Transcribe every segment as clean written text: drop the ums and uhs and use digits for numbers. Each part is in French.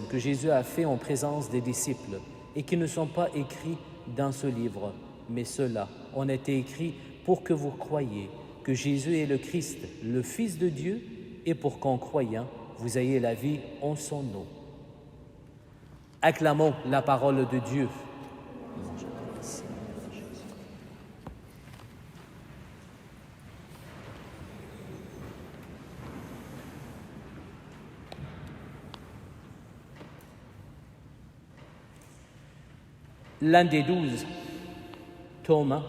que Jésus a faits en présence des disciples et qui ne sont pas écrits dans ce livre, mais ceux-là ont été écrits pour que vous croyiez que Jésus est le Christ, le Fils de Dieu, et pour qu'en croyant, vous ayez la vie en son nom. Acclamons la parole de Dieu. L'un des 12, Thomas,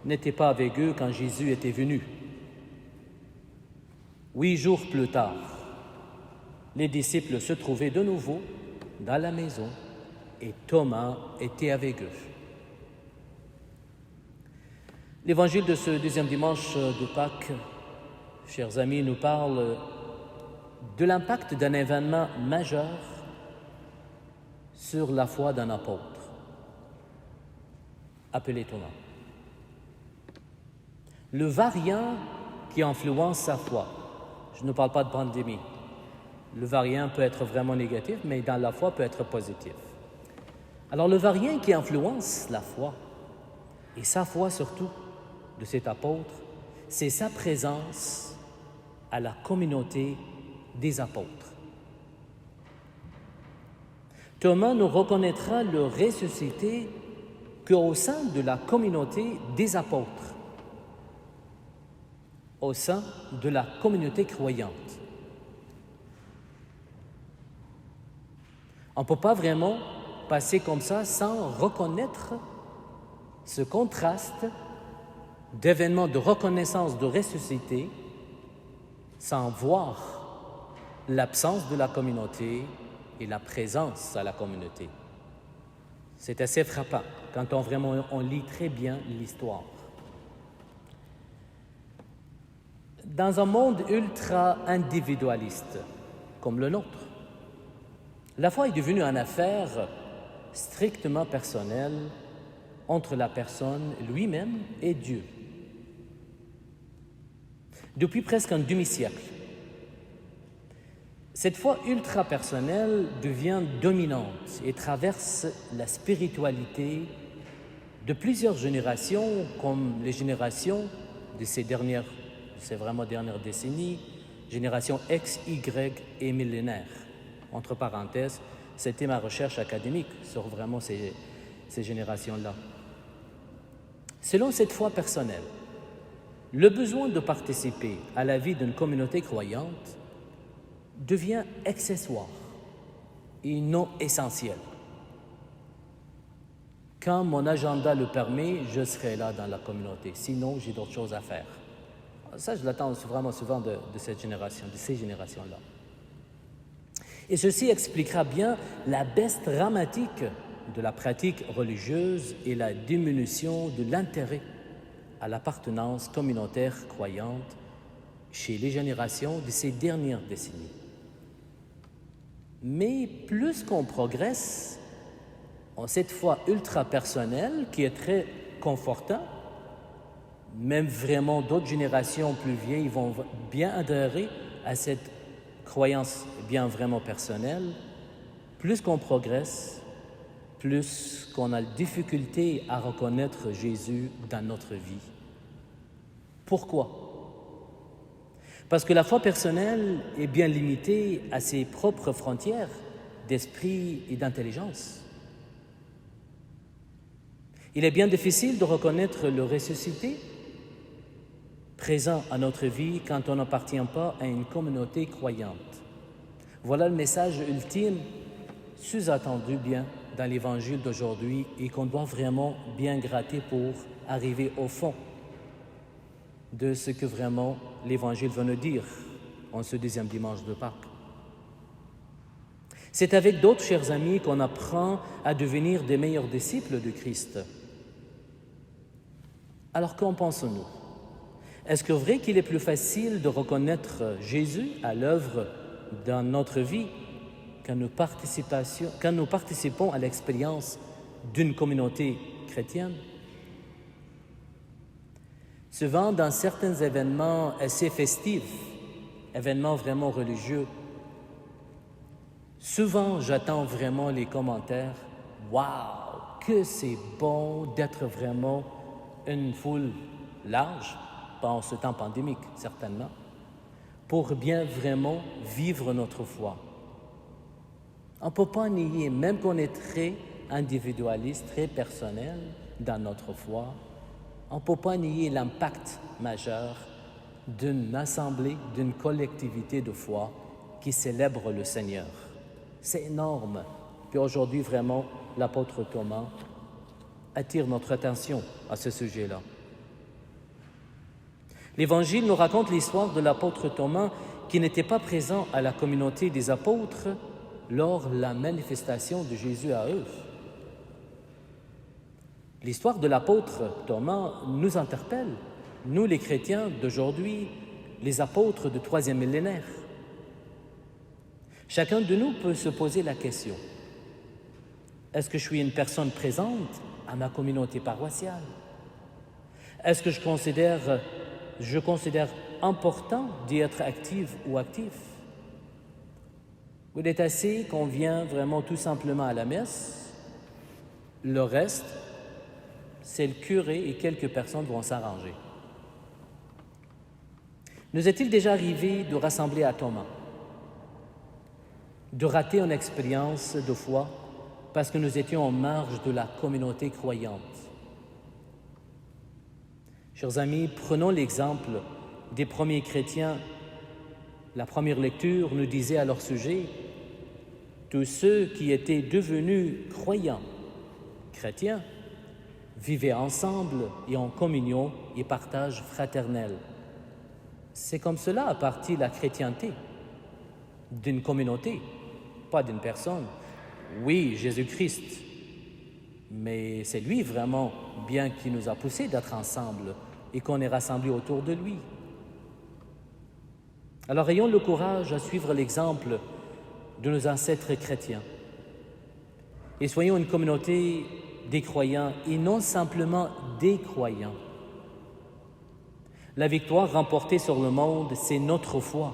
n'était pas avec eux quand Jésus était venu. 8 jours plus tard, les disciples se trouvaient de nouveau dans la maison et Thomas était avec eux. L'évangile de ce deuxième dimanche de Pâques, chers amis, nous parle de l'impact d'un événement majeur sur la foi d'un apôtre, appelé Thomas. Le variant qui influence sa foi. Je ne parle pas de pandémie. Le variant peut être vraiment négatif, mais dans la foi peut être positif. Alors le variant qui influence la foi, et sa foi surtout, de cet apôtre, c'est sa présence à la communauté des apôtres. Thomas ne reconnaîtra le ressuscité qu'au sein de la communauté des apôtres, au sein de la communauté croyante. On ne peut pas vraiment passer comme ça sans reconnaître ce contraste d'événements de reconnaissance de ressuscité, sans voir l'absence de la communauté et la présence à la communauté. C'est assez frappant quand on lit très bien l'histoire. Dans un monde ultra-individualiste comme le nôtre, la foi est devenue une affaire strictement personnelle entre la personne lui-même et Dieu. Depuis presque un demi-siècle, cette foi ultra-personnelle devient dominante et traverse la spiritualité de plusieurs générations, comme les générations de ces dernières décennies, générations X, Y et millénaires. Entre parenthèses, c'était ma recherche académique sur vraiment ces générations-là. Selon cette foi personnelle, le besoin de participer à la vie d'une communauté croyante devient accessoire et non essentiel. Quand mon agenda le permet, je serai là dans la communauté. Sinon, j'ai d'autres choses à faire. Ça, je l'attends vraiment souvent de ces générations-là. Et ceci expliquera bien la baisse dramatique de la pratique religieuse et la diminution de l'intérêt à l'appartenance communautaire croyante chez les générations de ces dernières décennies. Mais plus qu'on progresse en cette foi ultra-personnelle qui est très confortante, même vraiment d'autres générations plus vieilles vont bien adhérer à cette croyance bien vraiment personnelle. Plus qu'on progresse, plus qu'on a difficulté à reconnaître Jésus dans notre vie. Pourquoi? Parce que la foi personnelle est bien limitée à ses propres frontières d'esprit et d'intelligence. Il est bien difficile de reconnaître le ressuscité présent à notre vie quand on n'appartient pas à une communauté croyante. Voilà le message ultime, sous-attendu bien dans l'Évangile d'aujourd'hui et qu'on doit vraiment bien gratter pour arriver au fond de ce que vraiment l'Évangile veut nous dire en ce deuxième dimanche de Pâques. C'est avec d'autres chers amis qu'on apprend à devenir des meilleurs disciples de Christ. Alors qu'en pensons-nous? Est-ce que vrai qu'il est plus facile de reconnaître Jésus à l'œuvre dans notre vie quand nous participons à l'expérience d'une communauté chrétienne? Souvent, dans certains événements assez festifs, événements vraiment religieux, Souvent, j'attends vraiment les commentaires « Waouh, que c'est bon d'être vraiment une foule large, pendant ce temps pandémique, certainement, pour bien vraiment vivre notre foi. » On ne peut pas nier, même qu'on est très individualiste, très personnel dans notre foi, on ne peut pas nier l'impact majeur d'une assemblée, d'une collectivité de foi qui célèbre le Seigneur. C'est énorme. Puis aujourd'hui, vraiment, l'apôtre Thomas attire notre attention à ce sujet-là. L'Évangile nous raconte l'histoire de l'apôtre Thomas qui n'était pas présent à la communauté des apôtres lors de la manifestation de Jésus à eux. L'histoire de l'apôtre Thomas nous interpelle, nous les chrétiens d'aujourd'hui, les apôtres du 3e millénaire. Chacun de nous peut se poser la question, est-ce que je suis une personne présente à ma communauté paroissiale? Est-ce que je considère important d'y être active ou actif? Il est assez qu'on vient vraiment tout simplement à la messe, le reste, c'est le curé et quelques personnes vont s'arranger. Nous est-il déjà arrivé de rassembler à Thomas, de rater une expérience de foi parce que nous étions en marge de la communauté croyante? Chers amis, prenons l'exemple des premiers chrétiens. La première lecture nous disait à leur sujet « Tous ceux qui étaient devenus croyants, chrétiens, vivaient ensemble et en communion et partage fraternel. » C'est comme cela a parti la chrétienté, d'une communauté, pas d'une personne. Oui, Jésus-Christ, mais c'est lui vraiment bien qui nous a poussés d'être ensemble et qu'on est rassemblés autour de lui. Alors ayons le courage à suivre l'exemple de nos ancêtres chrétiens et soyons une communauté des croyants et non simplement des croyants. La victoire remportée sur le monde, c'est notre foi,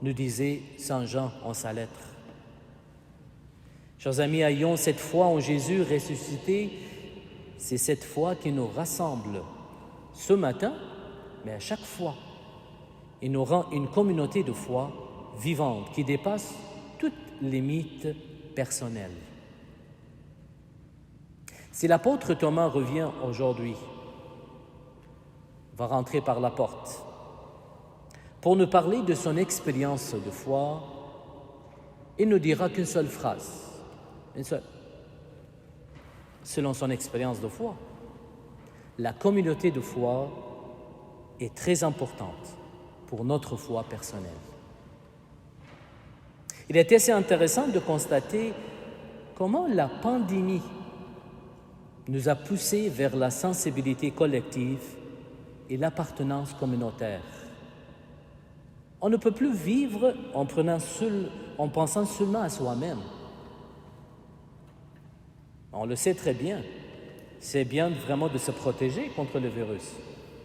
nous disait Saint Jean en sa lettre. Chers amis, ayons cette foi en Jésus ressuscité, c'est cette foi qui nous rassemble ce matin, mais à chaque fois, et nous rend une communauté de foi vivante qui dépasse toutes les mythes personnels. Si l'apôtre Thomas revient aujourd'hui, va rentrer par la porte, pour nous parler de son expérience de foi, il ne dira qu'une seule phrase, une seule. Selon son expérience de foi, la communauté de foi est très importante pour notre foi personnelle. Il est assez intéressant de constater comment la pandémie nous a poussés vers la sensibilité collective et l'appartenance communautaire. On ne peut plus vivre en pensant seulement à soi-même. On le sait très bien, c'est bien vraiment de se protéger contre le virus.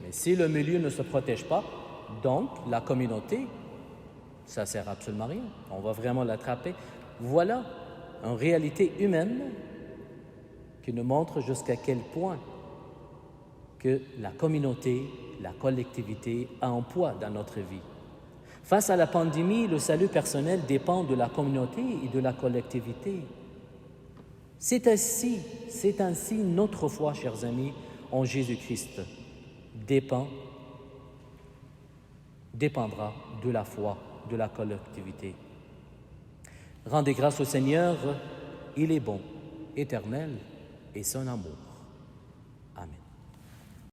Mais si le milieu ne se protège pas, donc la communauté, ça ne sert absolument à rien. On va vraiment l'attraper. Voilà une réalité humaine qui nous montre jusqu'à quel point que la communauté, la collectivité a un poids dans notre vie. Face à la pandémie, le salut personnel dépend de la communauté et de la collectivité. C'est ainsi notre foi, chers amis, en Jésus-Christ dépendra de la foi de la collectivité. Rendez grâce au Seigneur, il est bon, éternel, et son amour.